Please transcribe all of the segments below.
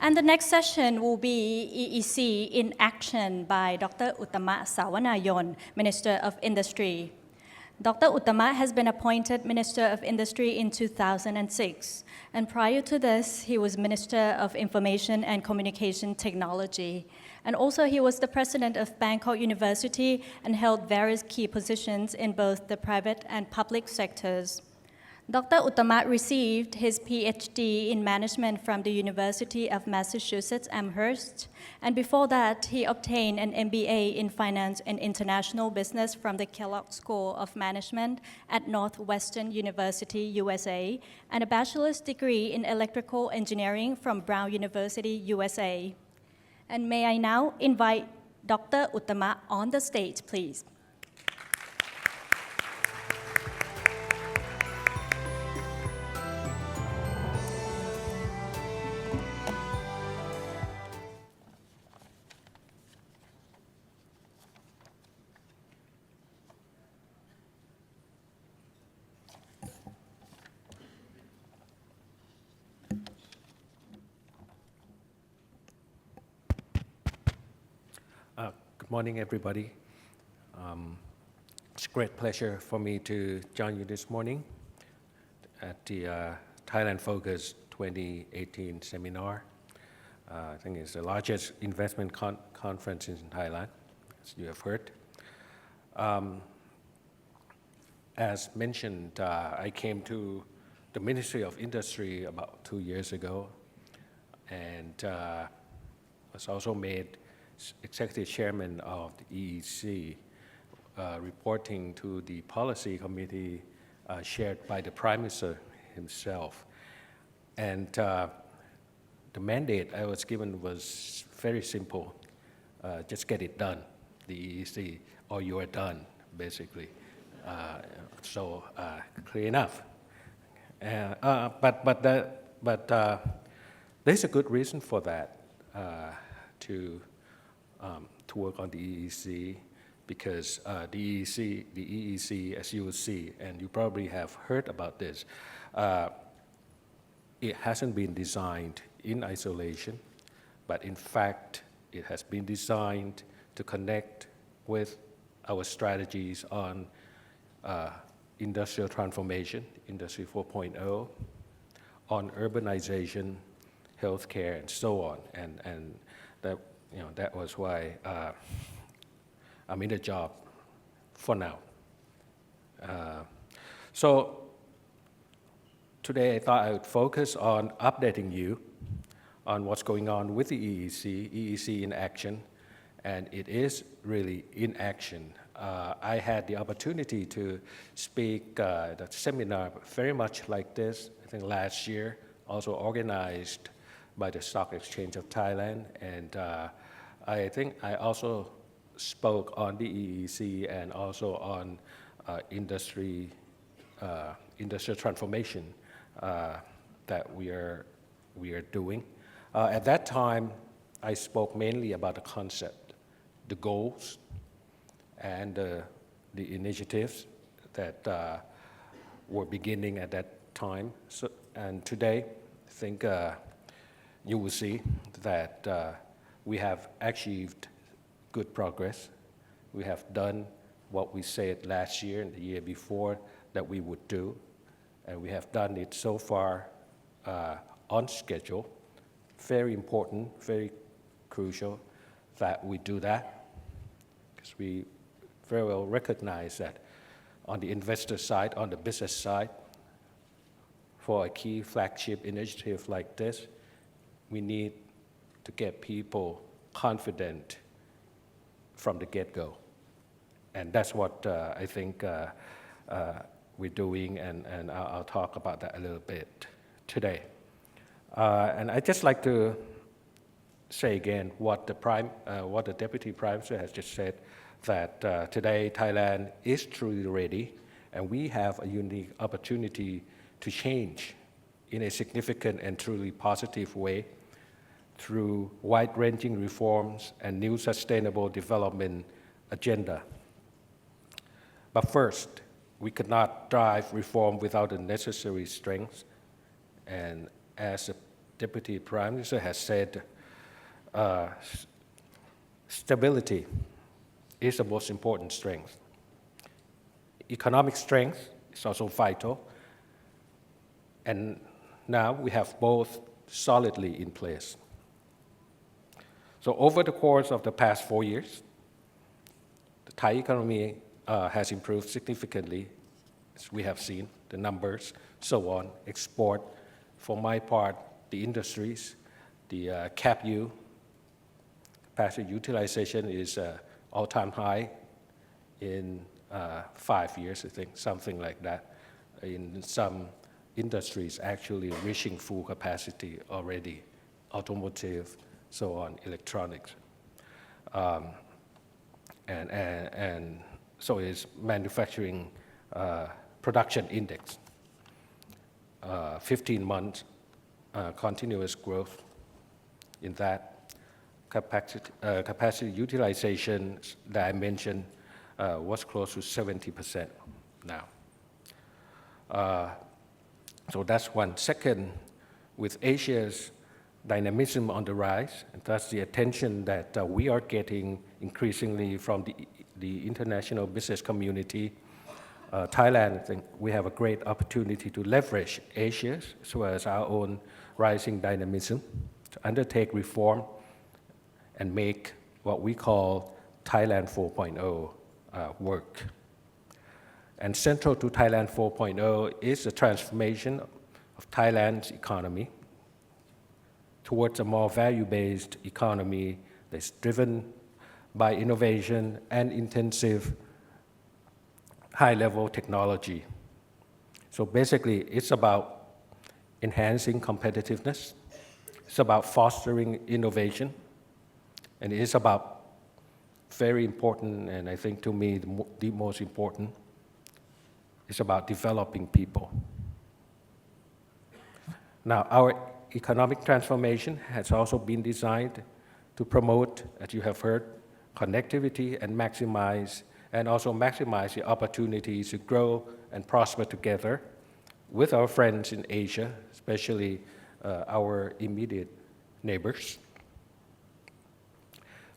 And the next session will be EEC in Action by Dr. Uttama Savanayana, Minister of Industry. Dr. Uttama has been appointed Minister of Industry in 2006, and prior to this, he was Minister of Information and Communication Technology. And also, he was the president of Bangkok University and held various key positions in both the private and public sectors. Dr. Uttama received his PhD in management from the University of Massachusetts Amherst, and before that, he obtained an MBA in Finance and International Business from the Kellogg School of Management at Northwestern University, USA, and a bachelor's degree in Electrical Engineering from Brown University, USA. And may I now invite Dr. Uttama on the stage, please. Good morning, everybody. It's a great pleasure for me to join you this morning at the Thailand Focus 2018 seminar. I think it's the largest investment conference in Thailand, as you have heard. As mentioned, I came to the Ministry of Industry about 2 years ago, and was also made Executive Chairman of the EEC, reporting to the Policy Committee chaired by the Prime Minister himself. And the mandate I was given was very simple, just get it done, the EEC, or you are done, basically. So clear enough. But there's a good reason for that, to work on the EEC, because the EEC, as you will see, and you probably have heard about this, it hasn't been designed in isolation, but in fact, it has been designed to connect with our strategies on industrial transformation, Industry 4.0, on urbanization, healthcare, and so on. And that, that was why I'm in the job for now. So today I thought I would focus on updating you on what's going on with the EEC in action, and it is really in action. I had the opportunity to speak at a seminar very much like this, I think last year, also organized by the Stock Exchange of Thailand, and I think I also spoke on the EEC and also on industrial transformation that we are doing. At that time, I spoke mainly about the concept, the goals, and the initiatives that were beginning at that time. So, and today, I think you will see that we have achieved good progress. We have done what we said last year and the year before that we would do, and we have done it so far on schedule. Very important, very crucial that we do that, because we very well recognize that on the investor side, on the business side, for a key flagship initiative like this, we need to get people confident from the get-go. And that's what I think we're doing, and I'll talk about that a little bit today. And I'd just like to say again what the Deputy Prime Minister has just said, that today Thailand is truly ready, and we have a unique opportunity to change in a significant and truly positive way through wide-ranging reforms and new sustainable development agenda. But first, we could not drive reform without the necessary strength, and as the Deputy Prime Minister has said, stability is the most important strength. Economic strength is also vital, and now we have both solidly in place. So over the course of the past 4 years, the Thai economy has improved significantly, as we have seen, the numbers, so on, export. For my part, the industries, the CAPU, capacity utilization is all-time high in 5 years, I think, something like that. In some industries actually reaching full capacity already, automotive, so on, electronics. And so is manufacturing production index. 15 months continuous growth in that. Capacity utilization that I mentioned was close to 70% now. So that's one. Second, with Asia's dynamism on the rise, and that's the attention that we are getting increasingly from the international business community, Thailand, I think we have a great opportunity to leverage Asia's as well as our own rising dynamism to undertake reform and make what we call Thailand 4.0 work. And central to Thailand 4.0 is the transformation of Thailand's economy towards a more value-based economy that's driven by innovation and intensive high-level technology. So basically, it's about enhancing competitiveness, it's about fostering innovation, and it is about, very important, and I think to me the most important, it's about developing people. Now, our economic transformation has also been designed to promote, as you have heard, connectivity and also maximize the opportunities to grow and prosper together with our friends in Asia, especially our immediate neighbors.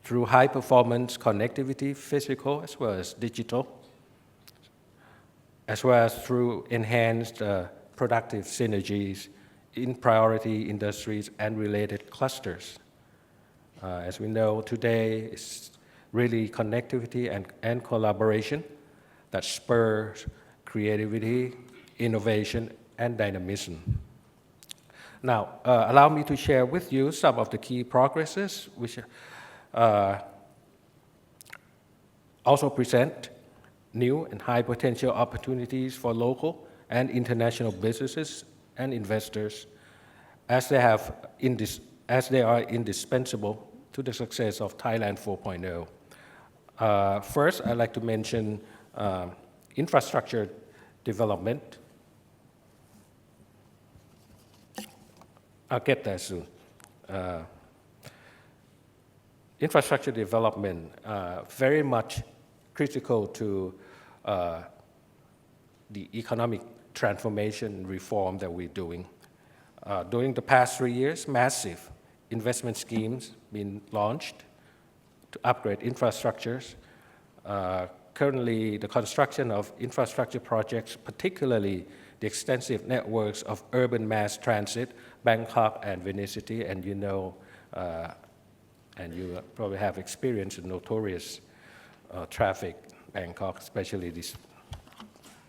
Through high-performance connectivity, physical as well as digital, as well as through enhanced productive synergies in priority industries and related clusters. As we know today, it's really connectivity and collaboration that spurs creativity, innovation, and dynamism. Now, allow me to share with you some of the key progresses which also present new and high potential opportunities for local and international businesses and investors as they are indispensable to the success of Thailand 4.0. First, I'd like to mention infrastructure development. I'll get there soon. Infrastructure development, very much critical to the economic transformation reform that we're doing. During the past 3 years, massive investment schemes been launched to upgrade infrastructures. Currently, the construction of infrastructure projects, particularly the extensive networks of urban mass transit, Bangkok and City, and you know, and you probably have experienced the notorious traffic Bangkok, especially these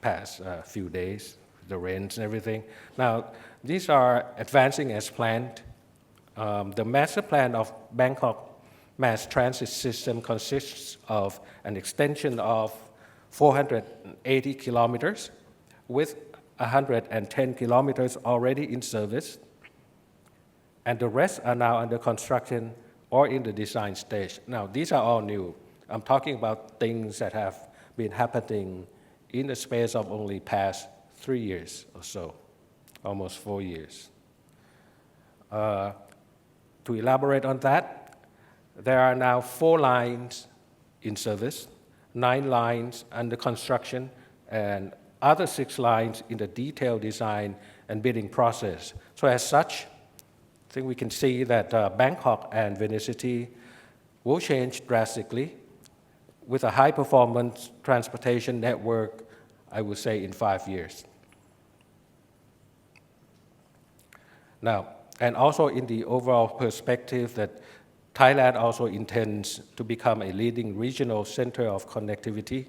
past few days, the rains and everything. Now, these are advancing as planned. The master plan of Bangkok mass transit system consists of an extension of 480 kilometers with 110 kilometers already in service, and the rest are now under construction or in the design stage. Now, these are all new. I'm talking about things that have been happening in the space of only past 3 years or so, almost 4 years. To elaborate on that, there are now 4 lines in service, 9 lines under construction, and other 6 lines in the detailed design and bidding process. So as such, think we can see that Bangkok and Venice City will change drastically with a high-performance transportation network, I would say, in 5 years. Now, and also in the overall perspective that Thailand also intends to become a leading regional center of connectivity.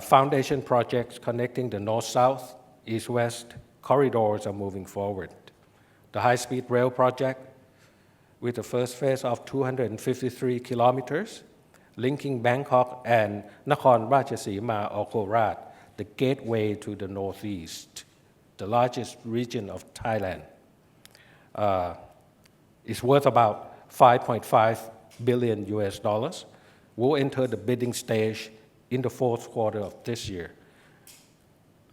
Foundation projects connecting the north-south, east-west corridors are moving forward. The high-speed rail project, with the first phase of 253 kilometers, linking Bangkok and Nakhon Ratchasima or Korat, the gateway to the northeast, the largest region of Thailand, is worth about $5.5 billion US dollars, will enter the bidding stage in the fourth quarter of this year.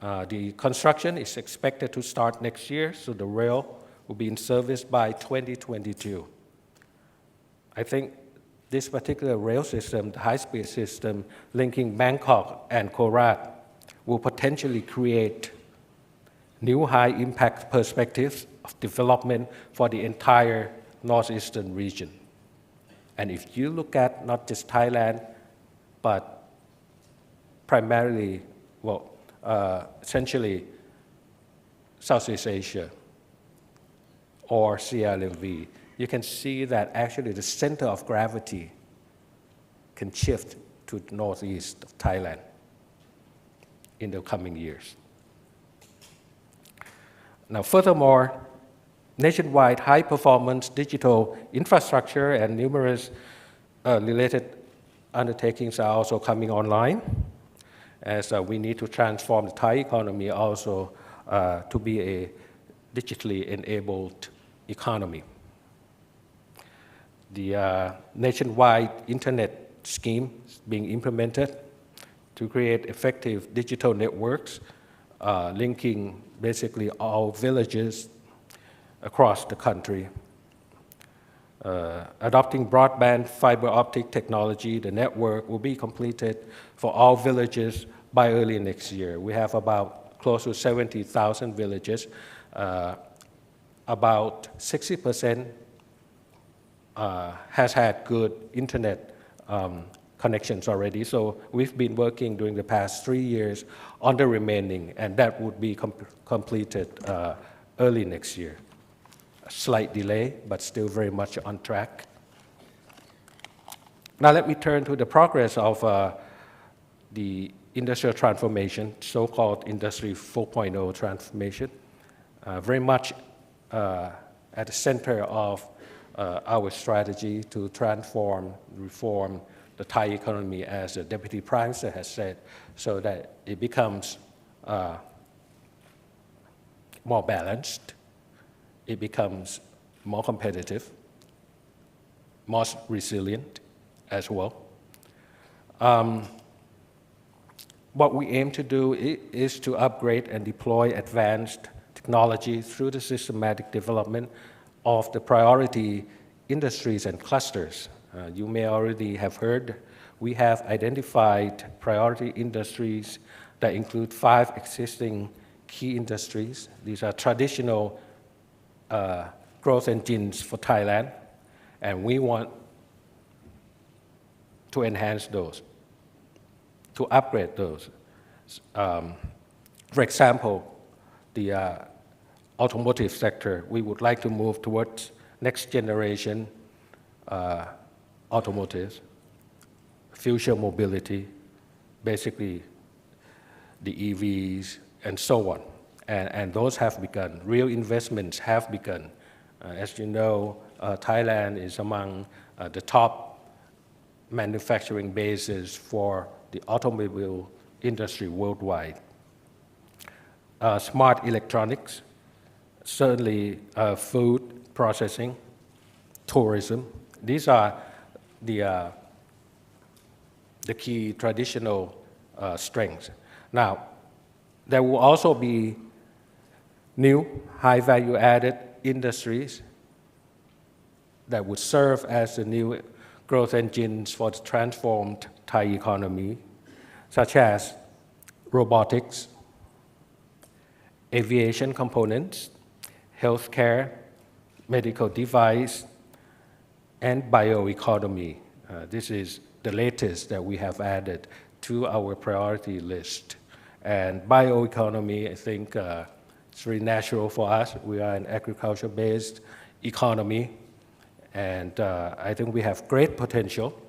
The construction is expected to start next year, so the rail will be in service by 2022. I think this particular rail system, the high-speed system linking Bangkok and Korat, will potentially create new high-impact perspectives of development for the entire northeastern region. And if you look at not just Thailand, but primarily, essentially Southeast Asia or CLMV, you can see that actually the center of gravity can shift to the northeast of Thailand in the coming years. Now, furthermore, nationwide high-performance digital infrastructure and numerous related undertakings are also coming online, as we need to transform the Thai economy also to be a digitally enabled economy. The nationwide internet scheme is being implemented to create effective digital networks linking basically all villages across the country. Adopting broadband fiber optic technology, the network will be completed for all villages by early next year. We have about close to 70,000 villages. About 60% has had good internet connections already. So we've been working during the past 3 years on the remaining, and that would be completed early next year. A slight delay, but still very much on track. Now let me turn to the progress of the industrial transformation, so-called Industry 4.0 transformation, very much at the center of our strategy to transform, reform the Thai economy, as the Deputy Prime Minister has said, so that it becomes more balanced, it becomes more competitive, more resilient as well. What we aim to do is to upgrade and deploy advanced technology through the systematic development of the priority industries and clusters. You may already have heard, we have identified priority industries that include 5 existing key industries. These are traditional growth engines for Thailand, and we want to enhance those, to upgrade those. For example, the automotive sector, we would like to move towards next generation automotives, future mobility, basically the EVs and so on. And those have begun. Real investments have begun. As you know, Thailand is among the top manufacturing bases for the automobile industry worldwide. Smart electronics, certainly food processing, tourism. These are the key traditional strengths. Now, there will also be new high value added industries that would serve as the new growth engines for the transformed Thai economy, such as robotics, aviation components, healthcare, medical device, and bioeconomy. This is the latest that we have added to our priority list. And bioeconomy, I think it's very natural for us. We are an agriculture-based economy, and I think we have great potential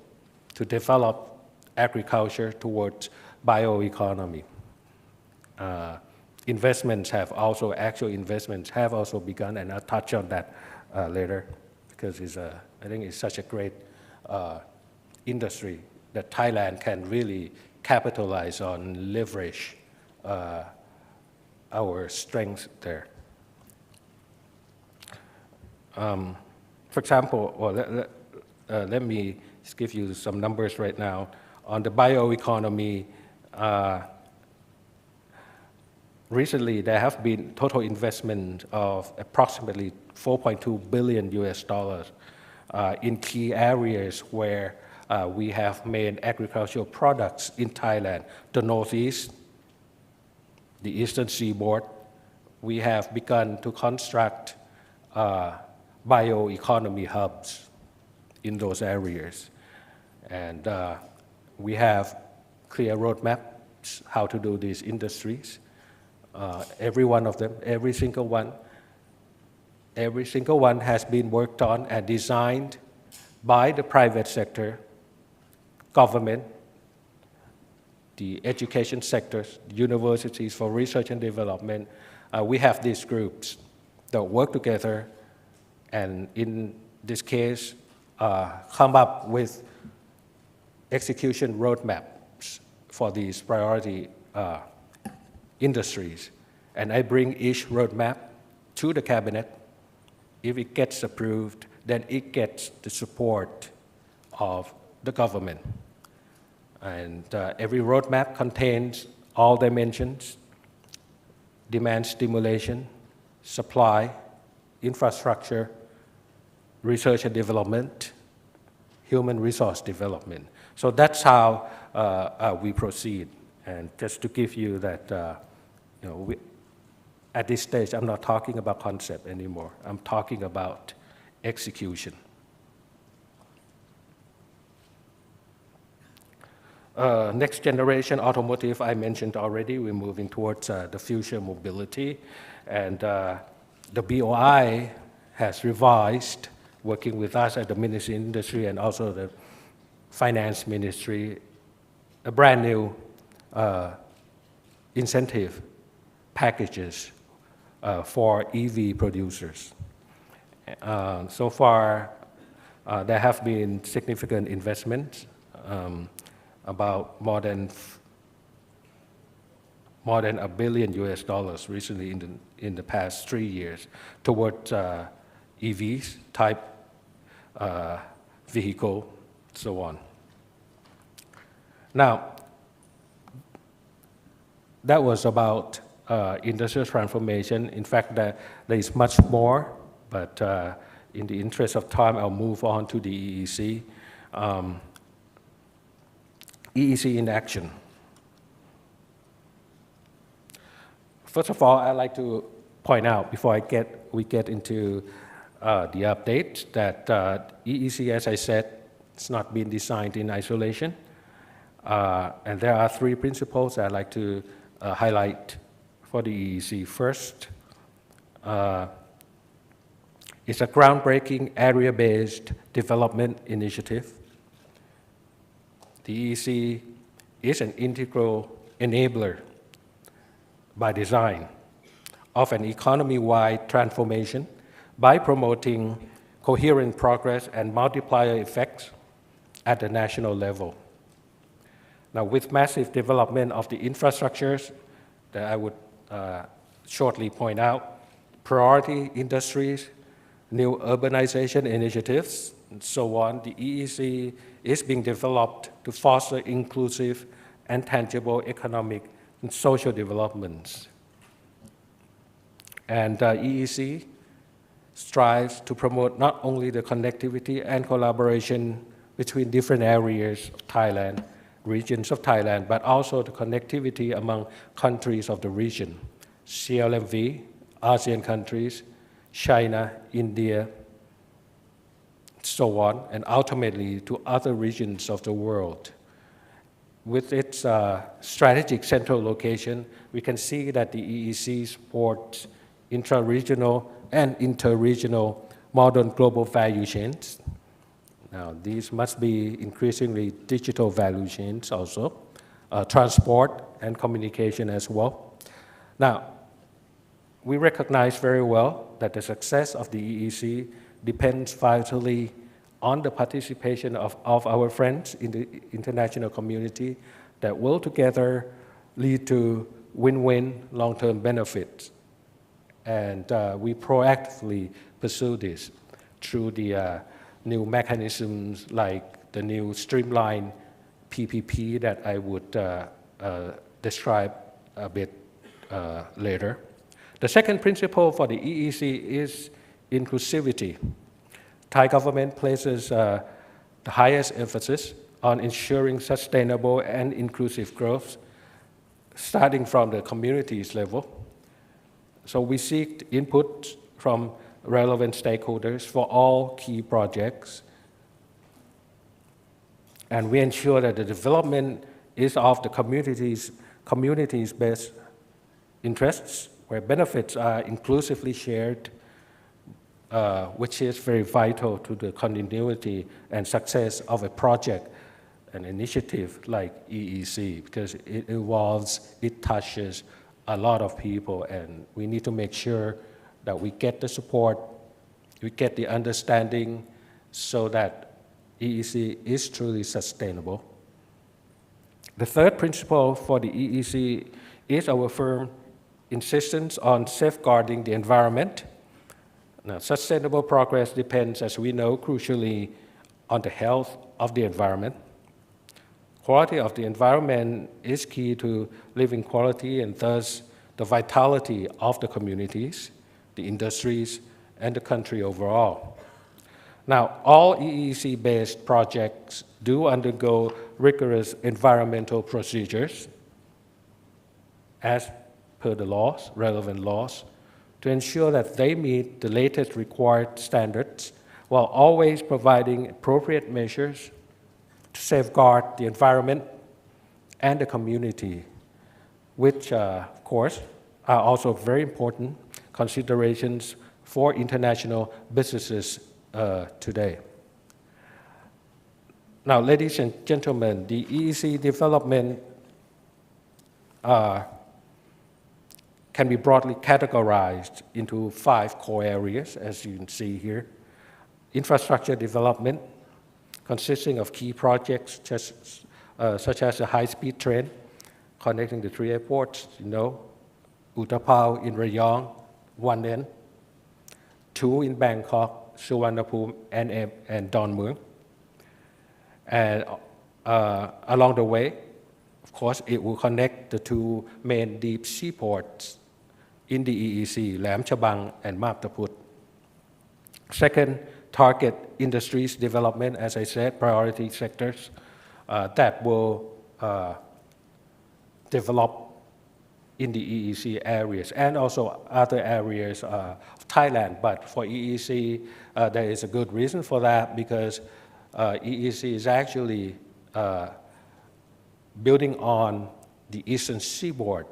to develop agriculture towards bioeconomy. Actual investments have also begun, and I'll touch on that later, because I think it's such a great industry that Thailand can really capitalize on, leverage our strengths there. For example, let me just give you some numbers right now. On the bioeconomy, recently there have been total investment of approximately $4.2 billion in key areas where we have made agricultural products in Thailand. The Northeast, the Eastern Seaboard, we have begun to construct bioeconomy hubs in those areas. And we have clear roadmaps how to do these industries. Every one of them, every single one has been worked on and designed by the private sector, government, the education sectors, universities for research and development. We have these groups that work together and in this case come up with execution roadmaps for these priority industries. And I bring each roadmap to the cabinet. If it gets approved, then it gets the support of the government. And every roadmap contains all dimensions: demand stimulation, supply, infrastructure, research and development, human resource development. So that's how we proceed. And just to give you that, at this stage, I'm not talking about concept anymore. I'm talking about execution. Next generation automotive, I mentioned already. We're moving towards the future mobility. And the BOI has revised, working with us at the Ministry of Industry and also the Finance Ministry, a brand new incentive packages for EV producers. So far, there have been significant investments, about more than $1 billion recently in the past 3 years towards EVs, type vehicle, so on. Now, that was about industrial transformation. In fact, there is much more, but in the interest of time, I'll move on to the EEC. EEC in action. First of all, I'd like to point out, before we get into the update, that EEC, as I said, it's not been designed in isolation. And there are 3 principles I'd like to highlight for the EEC. First, it's a groundbreaking area-based development initiative. The EEC is an integral enabler by design of an economy-wide transformation by promoting coherent progress and multiplier effects at the national level. Now, with massive development of the infrastructures that I would shortly point out, priority industries, new urbanization initiatives, and so on, the EEC is being developed to foster inclusive and tangible economic and social developments. And EEC strives to promote not only the connectivity and collaboration between different areas of Thailand, regions of Thailand, but also the connectivity among countries of the region, CLMV, ASEAN countries, China, India, so on, and ultimately to other regions of the world. With its strategic central location, we can see that the EEC supports intra-regional and inter-regional modern global value chains. Now, these must be increasingly digital value chains also, transport and communication as well. Now, we recognize very well that the success of the EEC depends vitally on the participation of our friends in the international community that will together lead to win-win long-term benefits. And we proactively pursue this through the new mechanisms like the new streamlined PPP that I would describe a bit later. The second principle for the EEC is inclusivity. Thai government places the highest emphasis on ensuring sustainable and inclusive growth, starting from the communities level. So we seek input from relevant stakeholders for all key projects, and we ensure that the development is of the communities' best interests, where benefits are inclusively shared, which is very vital to the continuity and success of a project, an initiative like EEC, because it involves, it touches a lot of people, and we need to make sure that we get the support, we get the understanding so that EEC is truly sustainable. The third principle for the EEC is our firm insistence on safeguarding the environment. Now, sustainable progress depends, as we know, crucially on the health of the environment. Quality of the environment is key to living quality and thus the vitality of the communities, the industries, and the country overall. Now, all EEC-based projects do undergo rigorous environmental procedures as per the laws, relevant laws, to ensure that they meet the latest required standards while always providing appropriate measures to safeguard the environment and the community, which, of course, are also very important considerations for international businesses today. Now, ladies and gentlemen, the EEC development can be broadly categorized into 5 core areas, as you can see here. Infrastructure development, consisting of key projects such as the high-speed train connecting the 3 airports, Uttama in Rayong, one end, 2 in Bangkok, Suvarnabhumi and Don Mueang. And along the way, of course, it will connect the 2 main deep sea ports in the EEC, Laem Chabang and Map Ta Phut. Second, target industries development, as I said, priority sectors that will develop in the EEC areas and also other areas of Thailand. But for EEC, there is a good reason for that because EEC is actually building on the eastern seaboard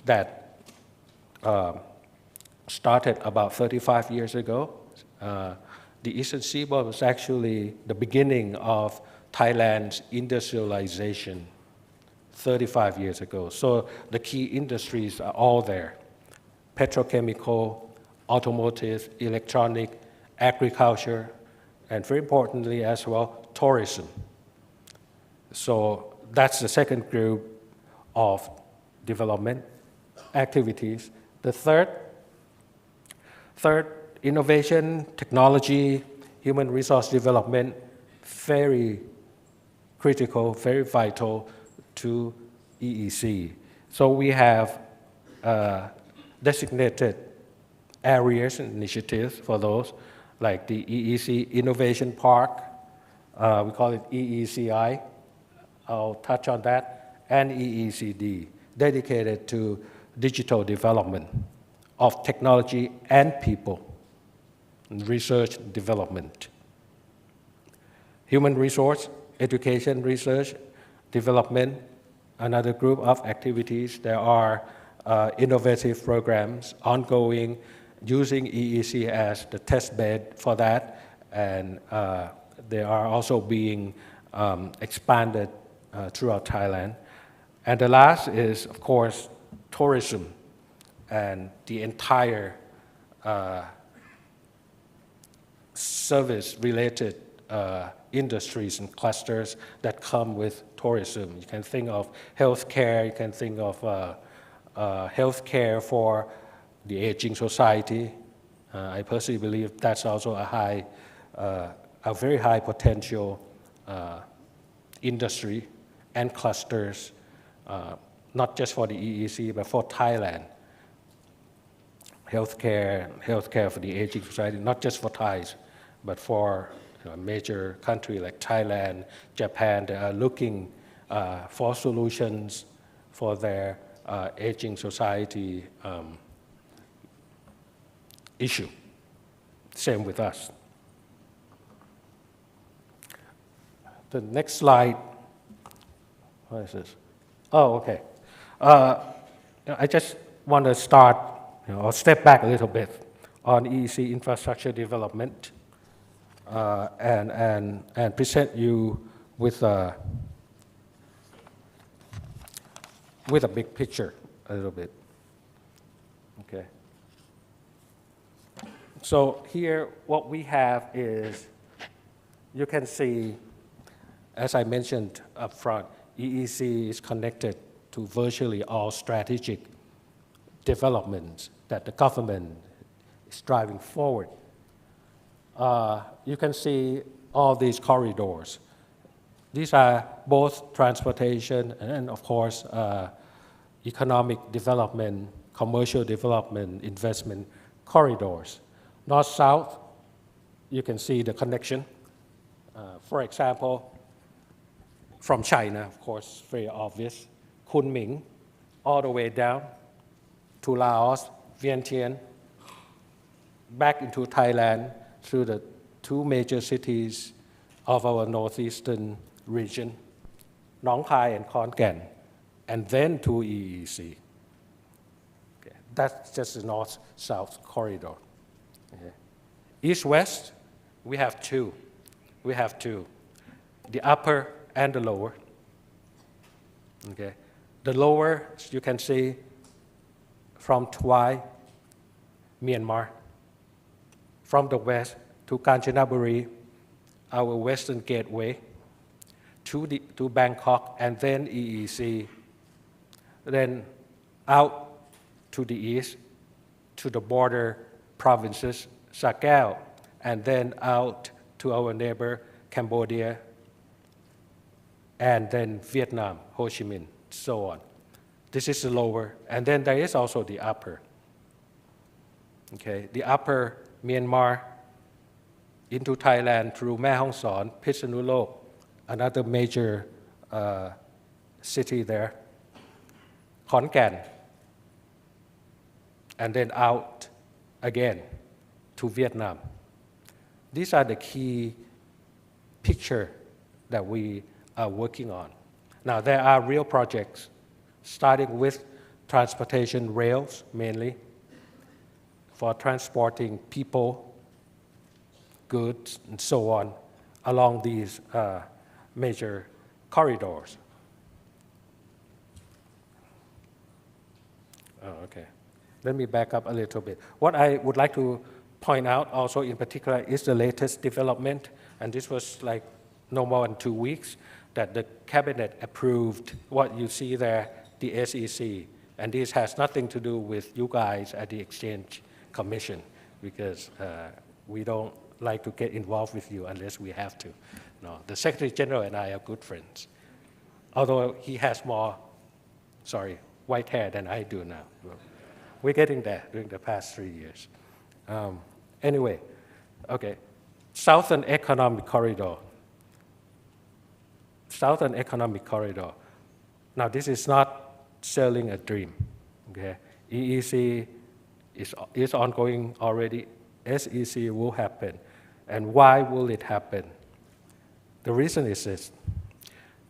that started about 35 years ago. The eastern seaboard was actually the beginning of Thailand's industrialization 35 years ago. So the key industries are all there: petrochemical, automotive, electronic, agriculture, and very importantly as well, tourism. So that's the second group of development activities. The third, innovation, technology, human resource development, very critical, very vital to EEC. So we have designated areas and initiatives for those, like the EEC Innovation Park, we call it EECI, I'll touch on that, and EECD, dedicated to digital development of technology and people. and research and development. Human resource, education, research, development, another group of activities. There are innovative programs ongoing using EEC as the test bed for that, and they are also being expanded throughout Thailand. And the last is, of course, tourism and the entire service-related industries and clusters that come with tourism. You can think of healthcare, you can think of healthcare for the aging society. I personally believe that's also a very high potential industry and clusters, not just for the EEC, but for Thailand. Healthcare for the aging society, not just for Thais, but for a major country like Thailand, Japan. They are looking for solutions for their aging society issue. Same with us. The next slide, what is this? Oh, okay. I just want to start, or step back a little bit on EEC infrastructure development and present you with a big picture a little bit. Okay. So here, what we have is, you can see, as I mentioned up front, EEC is connected to virtually all strategic developments that the government is driving forward. You can see all these corridors. These are both transportation and, of course, economic development, commercial development, investment corridors. North-south, you can see the connection. For example, from China, of course, very obvious, Kunming, all the way down to Laos, Vientiane, back into Thailand through the two major cities of our northeastern region, Nong Khai and Khon Kaen, and then to EEC. Okay. That's just the north-south corridor. Okay. East-west, we have two. The upper and the lower. Okay. The lower, you can see from Tuai, Myanmar, from the west to Kanchanaburi, our western gateway, to Bangkok, and then EEC, then out to the east, to the border provinces, Sa Kaeo, and then out to our neighbor, Cambodia, and then Vietnam, Ho Chi Minh, so on. This is the lower, and then there is also the upper. Okay, the upper, Myanmar, into Thailand through Mae Hong Son, Phitsanulok, another major city there, Khon Kaen, and then out again to Vietnam. These are the key picture that we are working on. Now, there are real projects, starting with transportation rails mainly, for transporting people, goods, and so on along these major corridors. Oh, okay. Let me back up a little bit. What I would like to point out also in particular is the latest development, and this was like no more than 2 weeks, that the cabinet approved what you see there, the SEC, and this has nothing to do with you guys at the Exchange Commission, because we don't like to get involved with you unless we have to. No, the Secretary General and I are good friends, although he has more, white hair than I do now. We're getting there during the past 3 years. Anyway, okay, Southern Economic Corridor. Southern Economic Corridor. Now, this is not selling a dream. Okay, EEC is ongoing already. SEC will happen. And why will it happen? The reason is this.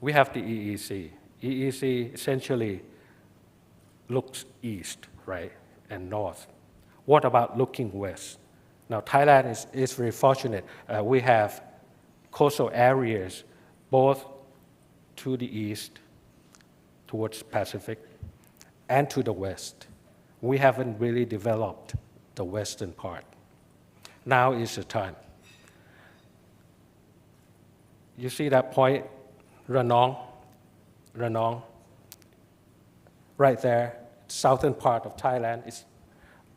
We have the EEC. EEC essentially looks east, right, and north. What about looking west? Now, Thailand is very fortunate. We have coastal areas both to the east, towards Pacific, and to the west. We haven't really developed the western part. Now is the time. You see that point, Ranong, right there, southern part of Thailand, is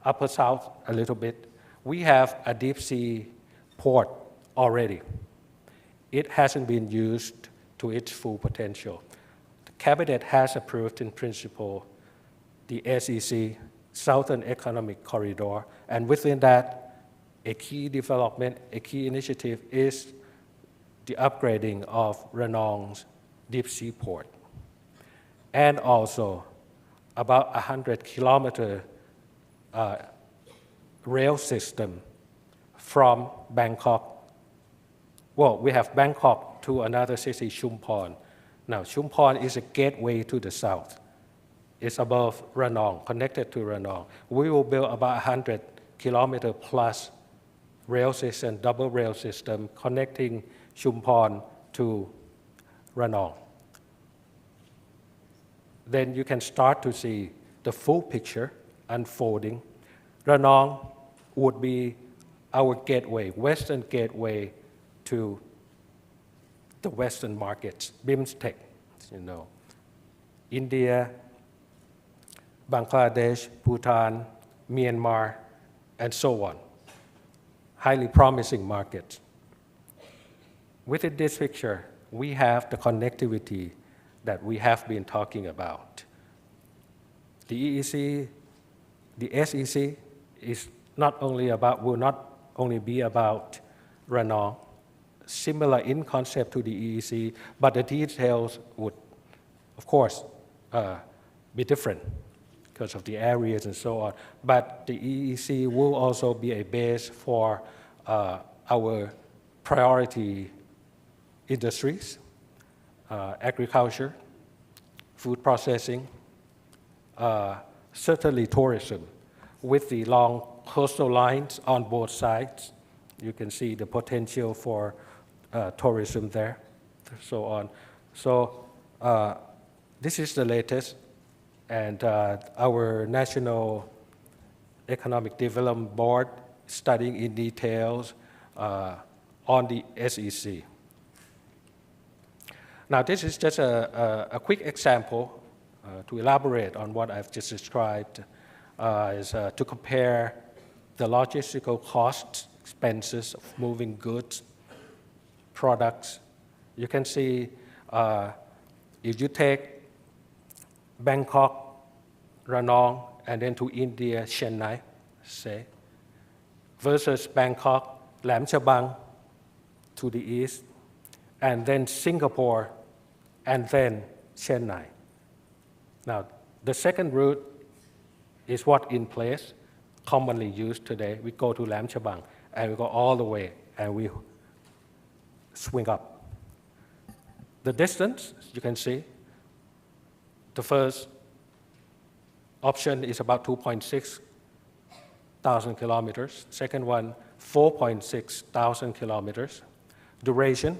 upper south a little bit. We have a deep sea port already. It hasn't been used to its full potential. The Cabinet has approved in principle the SEC, Southern Economic Corridor, and within that, a key development, a key initiative is the upgrading of Ranong's deep sea port, and also about 100-kilometer rail system from Bangkok. Well, we have Bangkok to another city, Chumphon. Now, Chumphon is a gateway to the south. It's above Ranong, connected to Ranong. We will build about 100-kilometer plus rail system, double rail system, connecting Chumphon to Ranong. Then you can start to see the full picture unfolding. Ranong would be our gateway, western gateway to the western markets, BIMSTEC, India, Bangladesh, Bhutan, Myanmar, and so on. Highly promising markets. Within this picture, we have the connectivity that we have been talking about. The EEC, the SEC is will not only be about Ranong, similar in concept to the EEC, but the details would, of course, be different because of the areas and so on. But the EEC will also be a base for our priority industries, agriculture, food processing, certainly tourism. With the long coastal lines on both sides, you can see the potential for tourism there, so on. So this is the latest, and our National Economic Development Board studying in details on the SEC. Now, this is just a quick example to elaborate on what I've just described, is to compare the logistical costs, expenses of moving goods, products. You can see if you take Bangkok, Ranong, and then to India, Chennai, say, versus Bangkok, Lam Chabang to the east, and then Singapore, and then Chennai. Now, the second route is what in place, commonly used today. We go to Lam Chabang, and we go all the way, and we swing up. The distance, you can see, the first option is about 2.6 thousand kilometers. Second one, 4.6 thousand kilometers. Duration,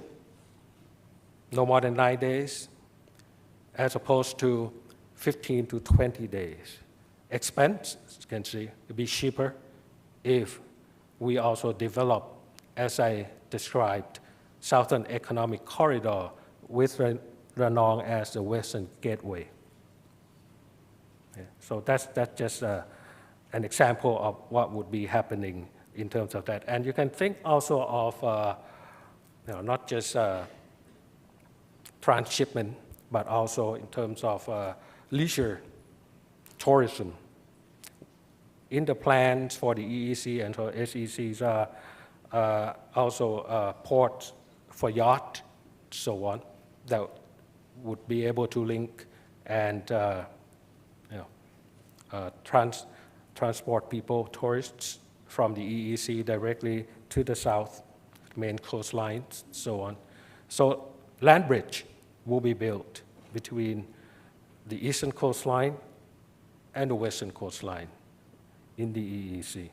no more than 9 days, as opposed to 15 to 20 days. Expense, as you can see, will be cheaper if we also develop, as I described, Southern Economic Corridor with Ranong as the western gateway. Yeah, so that's just an example of what would be happening in terms of that. And you can think also of not just transshipment, but also in terms of leisure tourism. In the plans for the EEC and for SECs are also ports for yacht, so on, that would be able to link and transport people, tourists, from the EEC directly to the south, main coastlines, so on. So land bridge will be built between the eastern coastline and the western coastline in the EEC.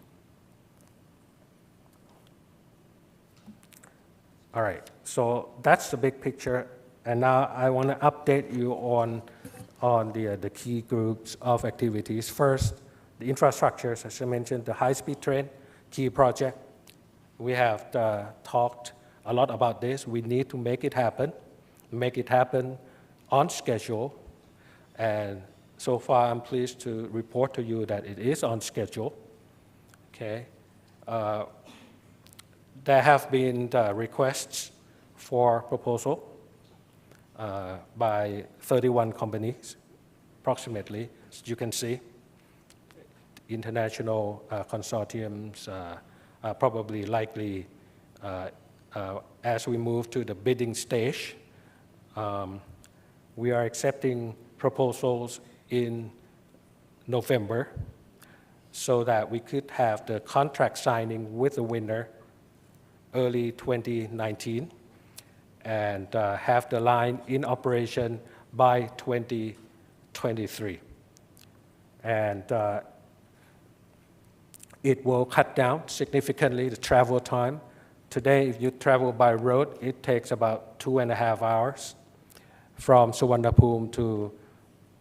All right, so that's the big picture. And now I want to update you on the key groups of activities. First, the infrastructures, as I mentioned, the high-speed train, key project. We have talked a lot about this. We need to make it happen on schedule. And so far, I'm pleased to report to you that it is on schedule. Okay. There have been requests for proposal by 31 companies, approximately, as you can see. International consortiums are probably likely, as we move to the bidding stage. We are accepting proposals in November so that we could have the contract signing with the winner early 2019 and have the line in operation by 2023. And it will cut down significantly the travel time. Today, if you travel by road, it takes about 2.5 hours from Suvarnabhumi to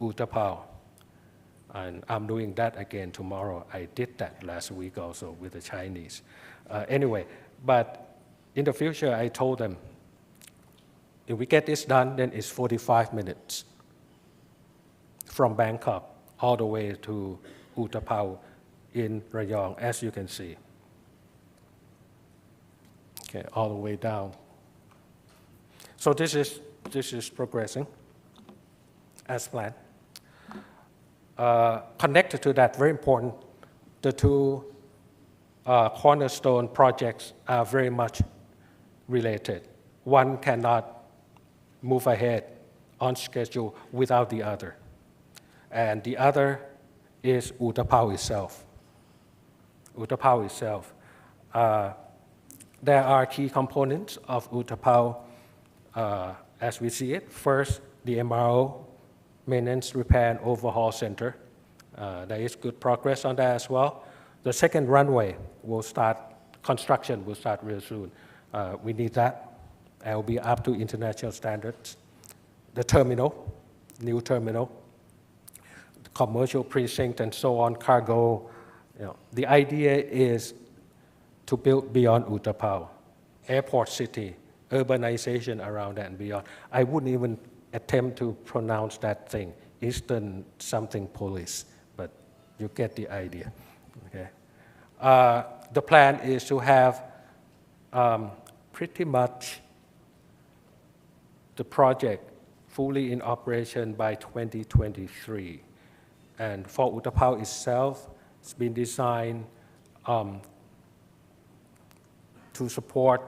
Uttama. And I'm doing that again tomorrow. I did that last week also with the Chinese. Anyway, but in the future, I told them, if we get this done, then it's 45 minutes from Bangkok all the way to Uttama in Rayong, as you can see. Okay, all the way down. So this is progressing as planned. Connected to that, very important, the two cornerstone projects are very much related. One cannot move ahead on schedule without the other. And the other is Uttama itself. Uttama itself. There are key components of Uttama as we see it. First, the MRO, Maintenance, Repair, and Overhaul Center. There is good progress on that as well. The second runway will start, construction will start real soon. We need that. It will be up to international standards. The terminal, new terminal, the commercial precinct, and so on, cargo. The idea is to build beyond Uttama, airport city, urbanization around that and beyond. I wouldn't even attempt to pronounce that thing, Eastern something police, but you get the idea. Okay. The plan is to have pretty much the project fully in operation by 2023. And for Uttama itself, it's been designed to support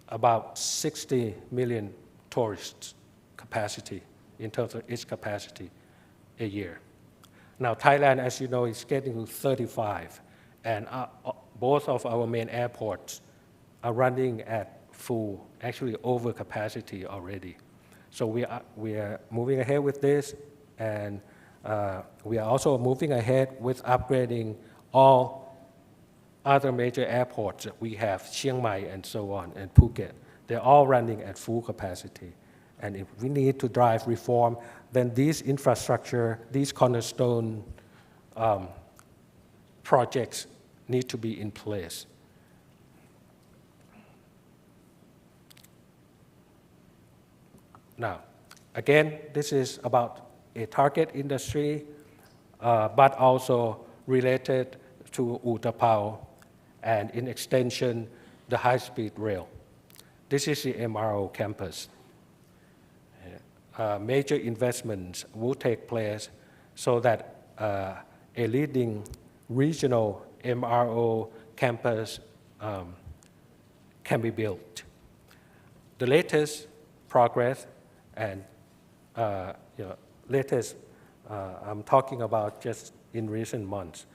about 60 million tourists capacity in terms of its capacity a year. Now, Thailand, as you know, is getting to 35, and both of our main airports are running at full, actually over capacity already. So we are moving ahead with this, and we are also moving ahead with upgrading all other major airports that we have, Chiang Mai and so on, and Phuket. They're all running at full capacity. And if we need to drive reform, then these infrastructure, these cornerstone projects need to be in place. Now, again, this is about a target industry, but also related to Uttama and in extension, the high-speed rail. This is the MRO campus. Major investments will take place so that a leading regional MRO campus can be built. The latest progress and latest, I'm talking about just in recent months.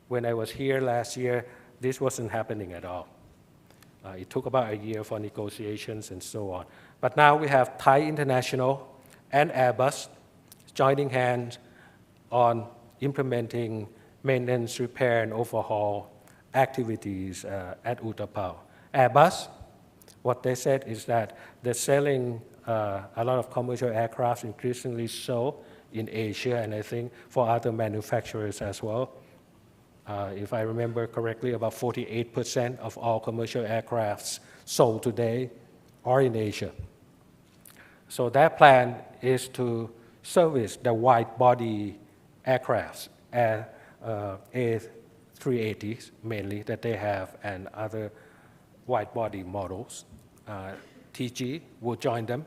When I was here last year, this wasn't happening at all. It took about a year for negotiations and so on. But now we have Thai International and Airbus joining hands on implementing maintenance, repair, and overhaul activities at Uttama. Airbus, what they said is that they're selling a lot of commercial aircraft, increasingly so in Asia, and I think for other manufacturers as well. If I remember correctly, about 48% of all commercial aircrafts sold today are in Asia. So their plan is to service the wide-body aircrafts, A380s mainly that they have, and other wide-body models. TG will join them,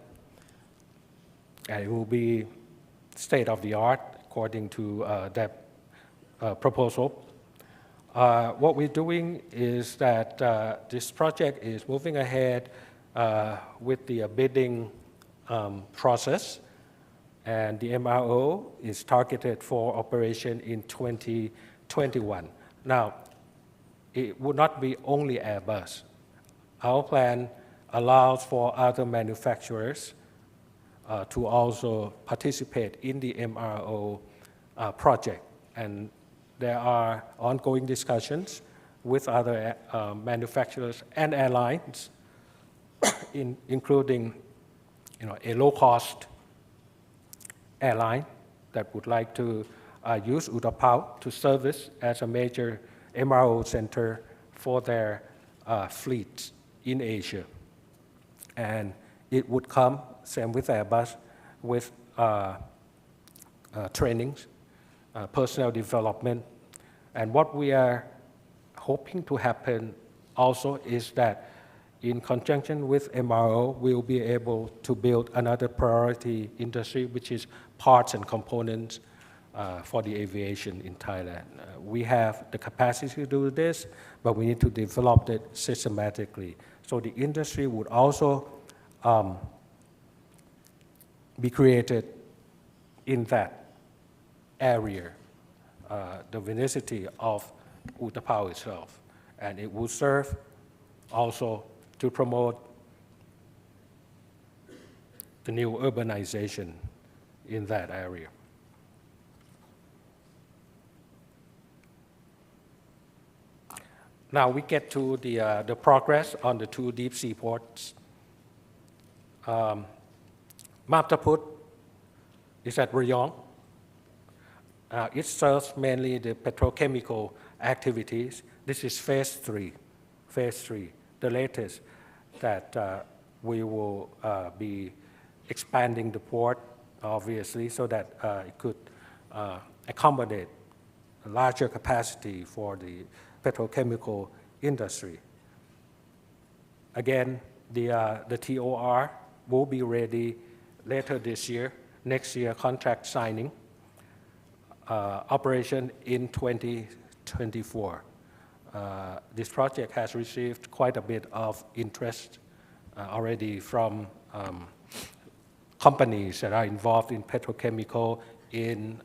and it will be state-of-the-art according to that proposal. What we're doing is that this project is moving ahead with the bidding process, and the MRO is targeted for operation in 2021. Now, it would not be only Airbus. Our plan allows for other manufacturers to also participate in the MRO project, and there are ongoing discussions with other manufacturers and airlines, including a low-cost airline that would like to use Uttama to service as a major MRO center for their fleets in Asia. And it would come, same with Airbus, with trainings, personnel development. And what we are hoping to happen also is that in conjunction with MRO, we'll be able to build another priority industry, which is parts and components for the aviation in Thailand. We have the capacity to do this, but we need to develop it systematically. So the industry would also be created in that area, the vicinity of Uttama itself. And it will serve also to promote the new urbanization in that area. Now we get to the progress on the two deep sea ports. Maptaput is at Rayong. It serves mainly the petrochemical activities. This is phase three, the latest that we will be expanding the port, obviously, so that it could accommodate a larger capacity for the petrochemical industry. Again, the TOR will be ready later this year, next year contract signing, operation in 2024. This project has received quite a bit of interest already from companies that are involved in petrochemical, in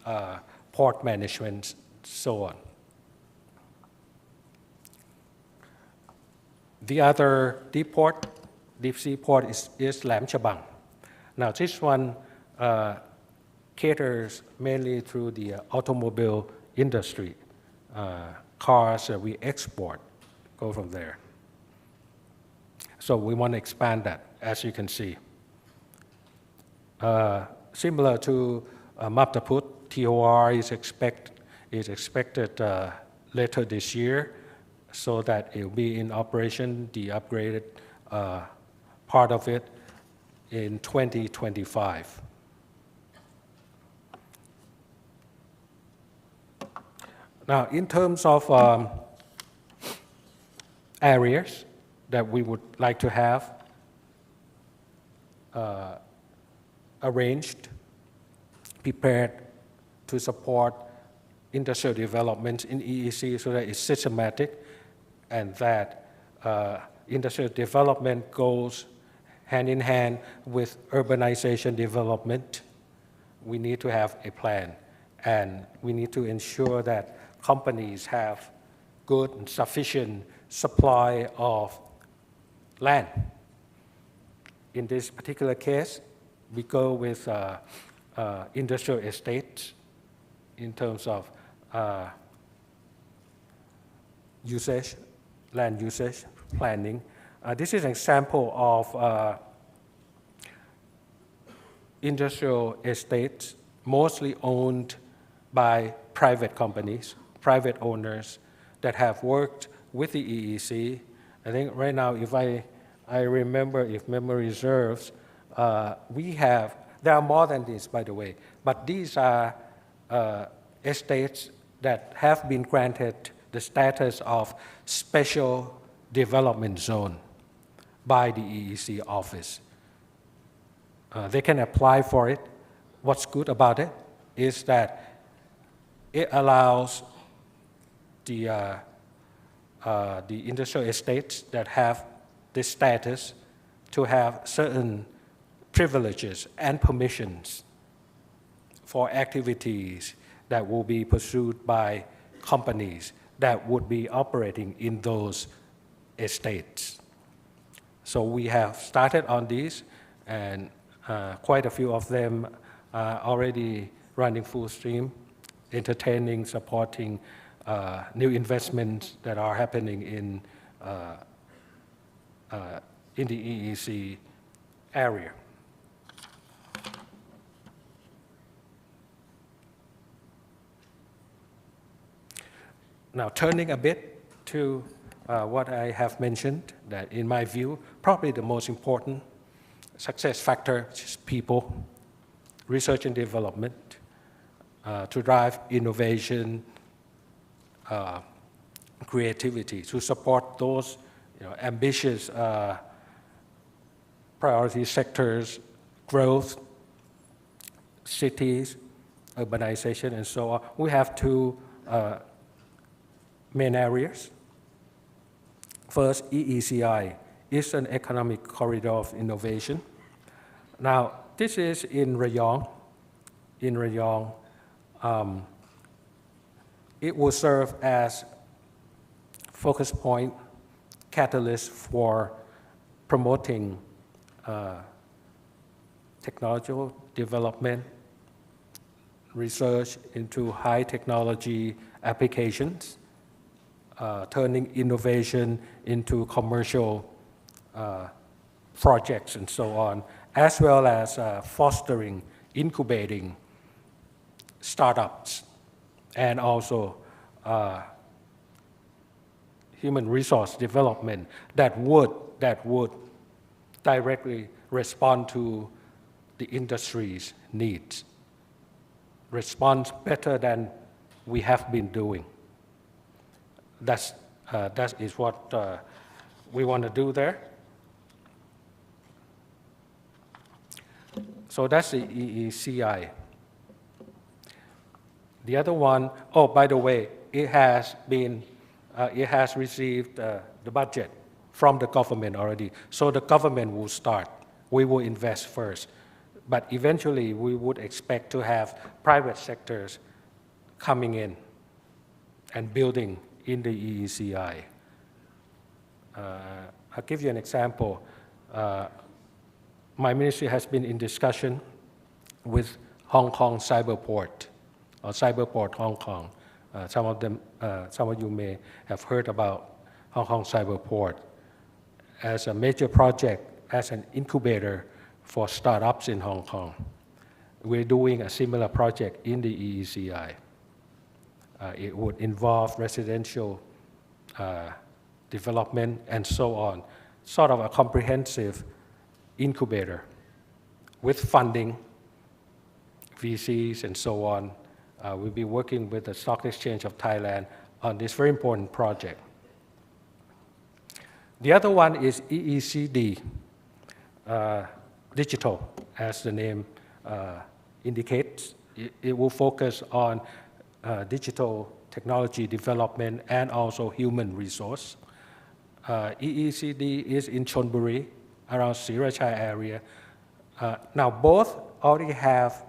port management, so on. The other deep sea port is Lam Chabang. Now this one caters mainly through the automobile industry. Cars that we export go from there. So we want to expand that, as you can see. Similar to Maptaput, TOR is expected later this year, so that it will be in operation, the upgraded part of it, in 2025. Now, in terms of areas that we would like to have arranged, prepared to support industrial development in EEC so that it's systematic and that industrial development goes hand in hand with urbanization development. We need to have a plan, and we need to ensure that companies have good and sufficient supply of land. In this particular case, we go with industrial estates in terms of usage, land usage, planning. This is an example of industrial estates mostly owned by private companies, private owners that have worked with the EEC. I think right now, if I remember, if memory serves, there are more than this, by the way, but these are estates that have been granted the status of special development zone by the EEC office. They can apply for it. What's good about it is that it allows the industrial estates that have this status to have certain privileges and permissions for activities that will be pursued by companies that would be operating in those estates. So we have started on these, and quite a few of them are already running full stream, entertaining, supporting new investments that are happening in the EEC area. Now, turning a bit to what I have mentioned, that in my view, probably the most important success factor is people, research and development, to drive innovation, creativity, to support those ambitious priority sectors, growth, cities, urbanization, and so on. We have two main areas. First, EECI, Eastern Economic Corridor of Innovation. Now, this is in Rayong. In Rayong, it will serve as focus point, catalyst for promoting technological development, research into high technology applications, turning innovation into commercial projects and so on, as well as fostering, incubating startups, and also human resource development that would directly respond to the industry's needs, respond better than we have been doing. That is what we want to do there. So that's the EECI. The other one, oh, by the way, it has received the budget from the government already. So the government will start. We will invest first. But eventually, we would expect to have private sectors coming in and building in the EECI. I'll give you an example. My ministry has been in discussion with Hong Kong Cyberport, or Cyberport Hong Kong. Some of you may have heard about Hong Kong Cyberport as a major project, as an incubator for startups in Hong Kong. We're doing a similar project in the EECI. It would involve residential development and so on, sort of a comprehensive incubator with funding, VCs and so on. We'll be working with the Stock Exchange of Thailand on this very important project. The other one is EECD, digital, as the name indicates. It will focus on digital technology development and also human resource. EECD is in Chonburi, around Sirachai area. Now, both already have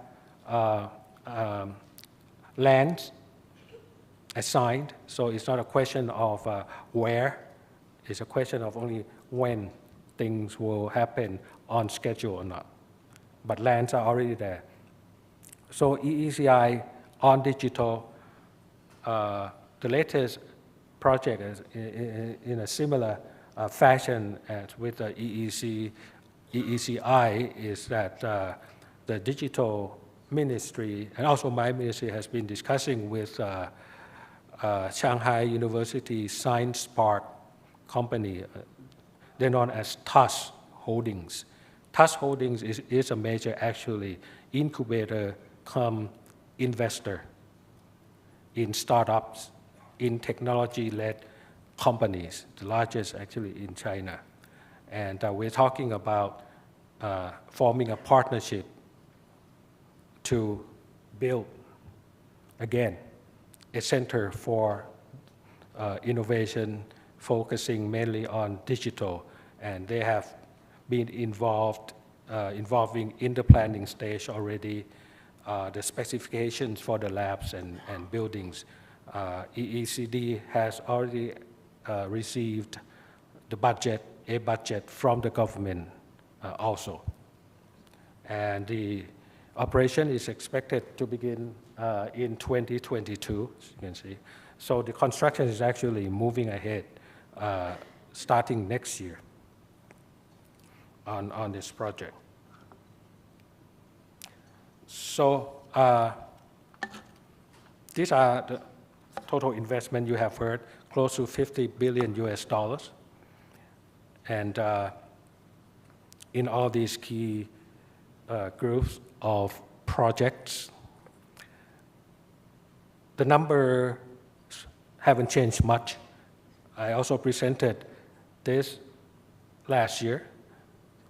lands assigned. So it's not a question of where, it's a question of only when things will happen on schedule or not. But lands are already there. So EECI on digital, the latest project is in a similar fashion as with the EECI is that the digital ministry and also my ministry has been discussing with Shanghai University Science Park company. They're known as TUS Holdings. TUS Holdings is a major actually incubator come investor in startups, in technology-led companies, the largest actually in China. And we're talking about forming a partnership to build, again, a center for innovation focusing mainly on digital. And they have been involving in the planning stage already, the specifications for the labs and buildings. EECD has already received the budget, a budget from the government also. And the operation is expected to begin in 2022, as you can see. So the construction is actually moving ahead, starting next year on this project. So these are the total investment you have heard, close to $50 billion US. And in all these key groups of projects, the numbers haven't changed much. I also presented this last year,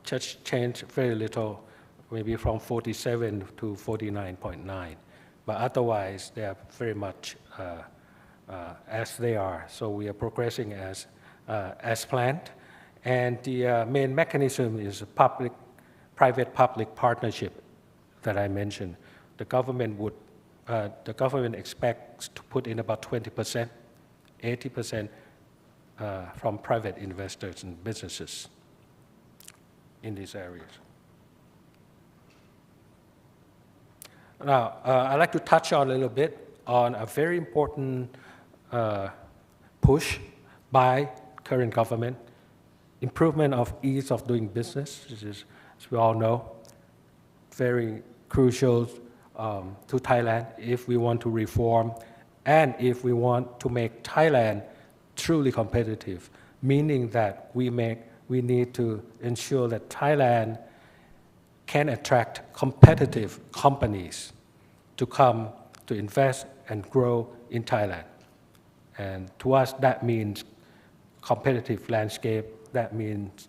just changed very little, maybe from 47 to 49.9. But otherwise, they are very much as they are. So we are progressing as planned. And the main mechanism is private-public partnership that I mentioned. The government expects to put in about 20%, 80% from private investors and businesses in these areas. Now, I'd like to touch on a little bit on a very important push by current government, improvement of ease of doing business. This is, as we all know, very crucial to Thailand if we want to reform and if we want to make Thailand truly competitive, meaning that we need to ensure that Thailand can attract competitive companies to come to invest and grow in Thailand. And to us, that means competitive landscape, that means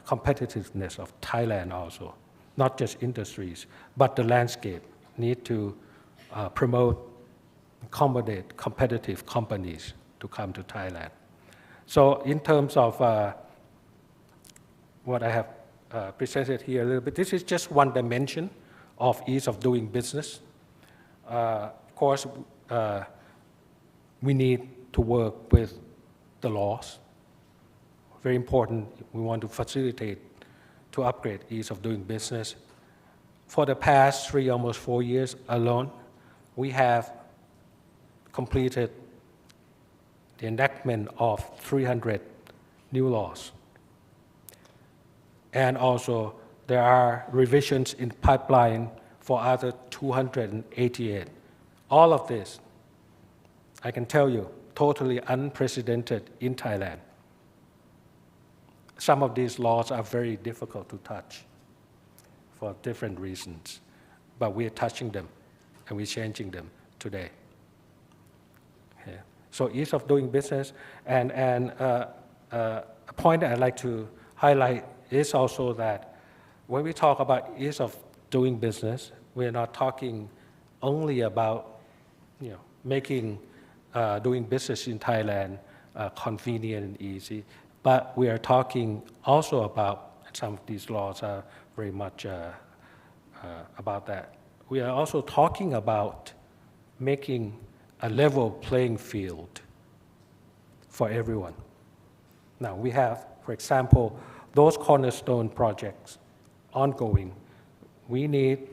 competitiveness of Thailand also, not just industries, but the landscape need to promote, accommodate competitive companies to come to Thailand. So in terms of what I have presented here a little bit, this is just one dimension of ease of doing business. Of course, we need to work with the laws. Very important, we want to facilitate to upgrade ease of doing business. For the past 3, almost 4 years alone, we have completed the enactment of 300 new laws. And also, there are revisions in pipeline for other 288. All of this, I can tell you, totally unprecedented in Thailand. Some of these laws are very difficult to touch for different reasons, but we're touching them and we're changing them today. Okay. So ease of doing business, and a point that I'd like to highlight is also that when we talk about ease of doing business, we're not talking only about making doing business in Thailand convenient and easy, but we are talking also about, some of these laws are very much about that. We are also talking about making a level playing field for everyone. Now we have, for example, those cornerstone projects ongoing. We need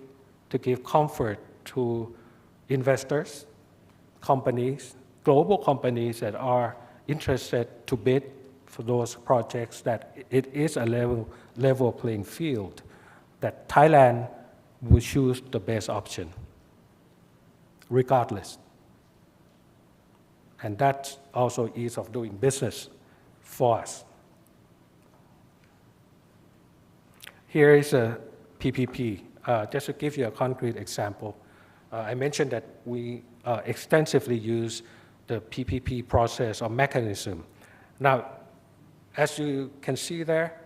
to give comfort to investors, companies, global companies that are interested to bid for those projects, that it is a level playing field, that Thailand will choose the best option, regardless. And that's also ease of doing business for us. Here is a PPP. Just to give you a concrete example, I mentioned that we extensively use the PPP process or mechanism. Now, as you can see there,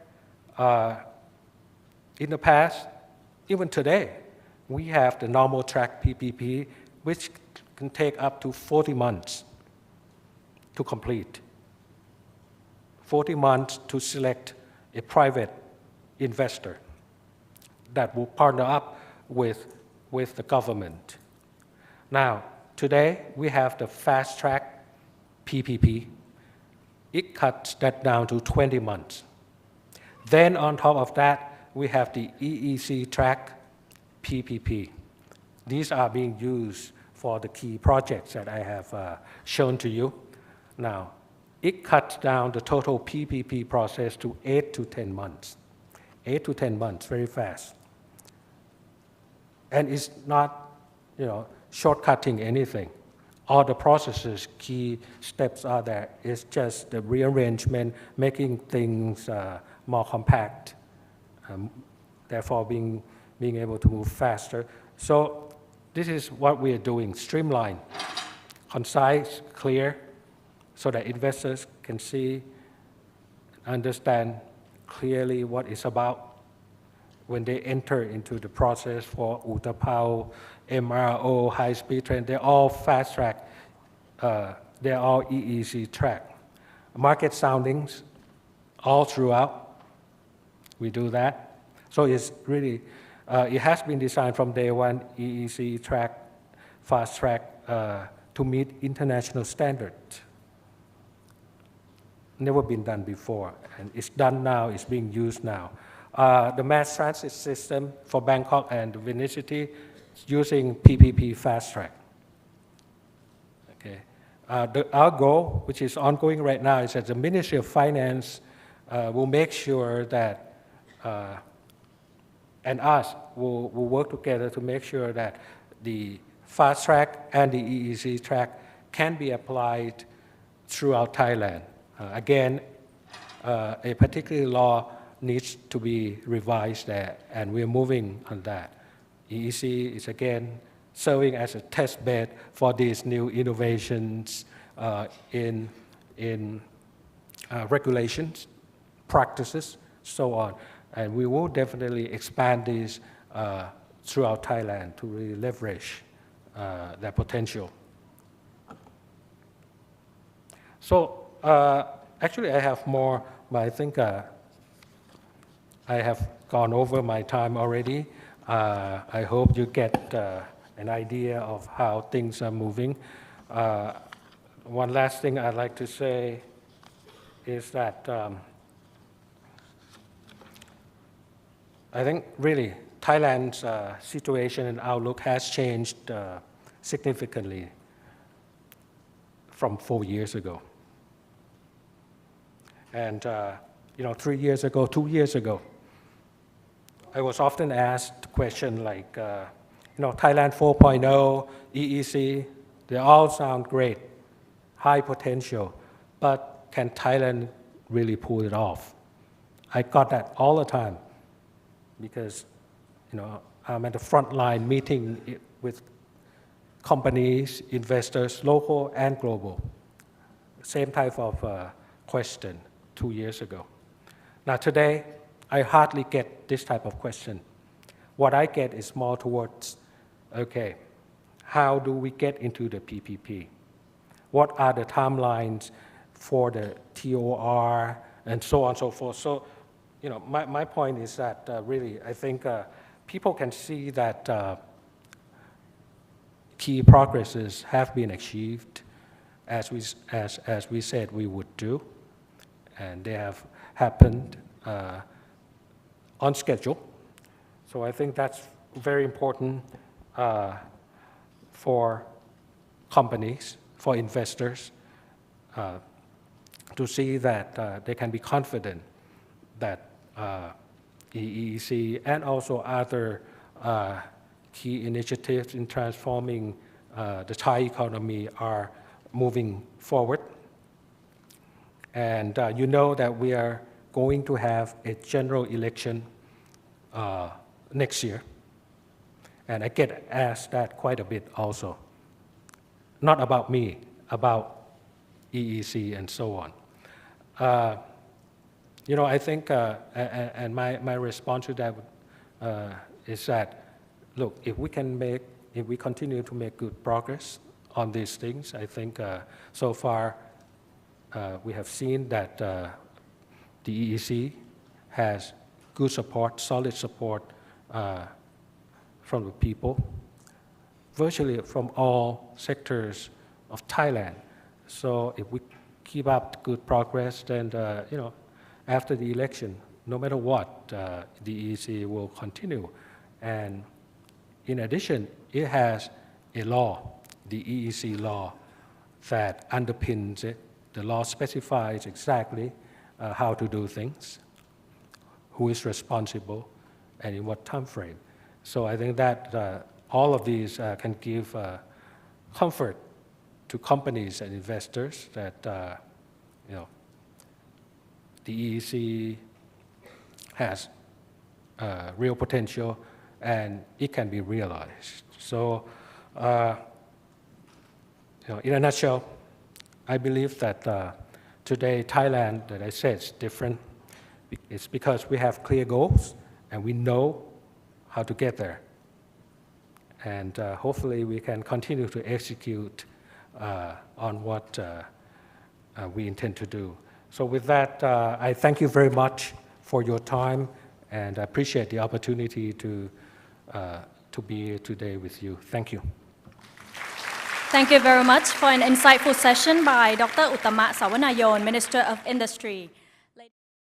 in the past, even today, we have the normal track PPP, which can take up to 40 months to complete. 40 months to select a private investor that will partner up with the government. Now, today, we have the fast track PPP. It cuts that down to 20 months. Then on top of that, we have the EEC track PPP. These are being used for the key projects that I have shown to you. Now, it cuts down the total PPP process to 8 to 10 months. 8 to 10 months, very fast. And it's not, shortcutting anything. All the processes, key steps are there. It's just the rearrangement, making things more compact, therefore being able to move faster. So this is what we are doing: streamline, concise, clear, so that investors can see, understand clearly what it's about when they enter into the process for Uttama, MRO, high-speed train. They're all fast track. They're all EEC track. Market soundings all throughout. We do that. So it's really, it has been designed from day one, EEC track, fast track, to meet international standards. Never been done before, and it's done now, it's being used now. The mass transit system for Bangkok and Venice City is using PPP fast track. Okay. Our goal, which is ongoing right now, is that the Ministry of Finance will make sure that, and us will work together to make sure that the fast track and the EEC track can be applied throughout Thailand. Again, a particular law needs to be revised there, and we're moving on that. EEC is again serving as a test bed for these new innovations in regulations, practices, so on. And we will definitely expand these throughout Thailand to really leverage their potential. So actually I have more, but I think I have gone over my time already. I hope you get an idea of how things are moving. One last thing I'd like to say is that I think really Thailand's situation and outlook has changed significantly from 4 years ago. And 3 years ago, 2 years ago, I was often asked questions like, Thailand 4.0, EEC, they all sound great, high potential, but can Thailand really pull it off? I got that all the time because, I'm at the front line meeting with companies, investors, local and global. Same type of question 2 years ago. Now today, I hardly get this type of question. What I get is more towards, okay, how do we get into the PPP? What are the timelines for the TOR and so on and so forth? So, my point is that really, I think people can see that key progresses have been achieved as we said we would do, and they have happened on schedule. So I think that's very important for companies, for investors, to see that they can be confident that EEC and also other key initiatives in transforming the Thai economy are moving forward. And you know that we are going to have a general election next year. And I get asked that quite a bit also. Not about me, about EEC and so on. I think, and my response to that is that, look, if we continue to make good progress on these things, I think so far we have seen that the EEC has good support, solid support from the people, virtually from all sectors of Thailand. So if we keep up good progress, then after the election, no matter what, the EEC will continue. And in addition, it has a law, the EEC law, that underpins it. The law specifies exactly how to do things, who is responsible, and in what time frame. So I think that all of these can give comfort to companies and investors that the EEC has real potential and it can be realized. So in a nutshell, I believe that today Thailand, that I said, is different. It's because we have clear goals and we know how to get there. And hopefully we can continue to execute on what we intend to do. So with that, I thank you very much for your time, and I appreciate the opportunity to be here today with you. Thank you. Thank you very much for an insightful session by Dr. Uttama Savanayana, Minister of Industry.